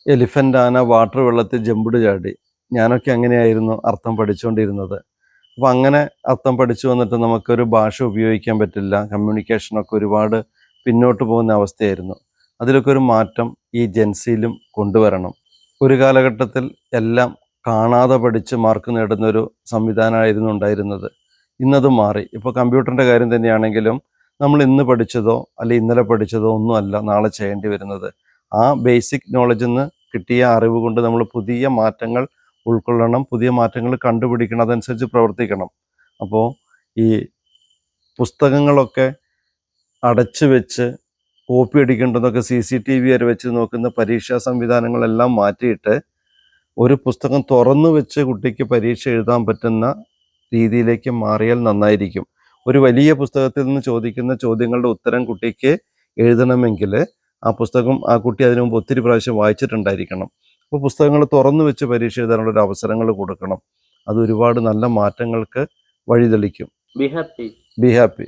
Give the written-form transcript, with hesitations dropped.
Elephant ആന water വെള്ളത്തിൽ ജമ്പുട് ചാടി. ഞാനൊക്കെ അങ്ങനെയായിരുന്നു അർത്ഥം പഠിച്ചുകൊണ്ടിരുന്നത്. അപ്പോൾ അങ്ങനെ അർത്ഥം പഠിച്ചു വന്നിട്ട് നമുക്കൊരു ഭാഷ ഉപയോഗിക്കാൻ പറ്റില്ല, കമ്മ്യൂണിക്കേഷനൊക്കെ ഒരുപാട് പിന്നോട്ട് പോകുന്ന അവസ്ഥയായിരുന്നു. അതിലൊക്കെ ഒരു മാറ്റം ഈ ജെൻസിയിലും കൊണ്ടുവരണം. ഒരു കാലഘട്ടത്തിൽ എല്ലാം കാണാതെ പഠിച്ച് മാർക്ക് നേടുന്നൊരു സംവിധാനമായിരുന്നു ഉണ്ടായിരുന്നത്. ഇന്നത് മാറി. ഇപ്പോൾ കമ്പ്യൂട്ടറിൻ്റെ കാര്യം തന്നെയാണെങ്കിലും നമ്മൾ ഇന്ന് പഠിച്ചതോ അല്ലെങ്കിൽ ഇന്നലെ പഠിച്ചതോ ഒന്നുമല്ല നാളെ ചെയ്യേണ്ടി വരുന്നത്. ആ ബേസിക് നോളജിൽ നിന്ന് കിട്ടിയ അറിവ് കൊണ്ട് നമ്മൾ പുതിയ മാറ്റങ്ങൾ ഉൾക്കൊള്ളണം, പുതിയ മാറ്റങ്ങൾ കണ്ടുപിടിക്കണം, അതനുസരിച്ച് പ്രവർത്തിക്കണം. അപ്പോൾ ഈ പുസ്തകങ്ങളൊക്കെ അടച്ചു വെച്ച് കോപ്പി അടിക്കേണ്ടതൊക്കെ CCTV വരെ വെച്ച് നോക്കുന്ന പരീക്ഷാ സംവിധാനങ്ങളെല്ലാം മാറ്റിയിട്ട് ഒരു പുസ്തകം തുറന്നു വെച്ച് കുട്ടിക്ക് പരീക്ഷ എഴുതാൻ പറ്റുന്ന രീതിയിലേക്ക് മാറിയാൽ നന്നായിരിക്കും. ഒരു വലിയ പുസ്തകത്തിൽ നിന്ന് ചോദിക്കുന്ന ചോദ്യങ്ങളുടെ ഉത്തരം കുട്ടിക്ക് എഴുതണമെങ്കിൽ ആ പുസ്തകം ആ കുട്ടി അതിനു മുമ്പ് ഒത്തിരി പ്രാവശ്യം വായിച്ചിട്ടുണ്ടായിരിക്കണം. അപ്പോൾ പുസ്തകങ്ങൾ തുറന്നു വെച്ച് പരീക്ഷ എഴുതാനുള്ളൊരു അവസരങ്ങൾ കൊടുക്കണം. അത് ഒരുപാട് നല്ല മാറ്റങ്ങൾക്ക് വഴിതെളിക്കും. Be happy. Be happy.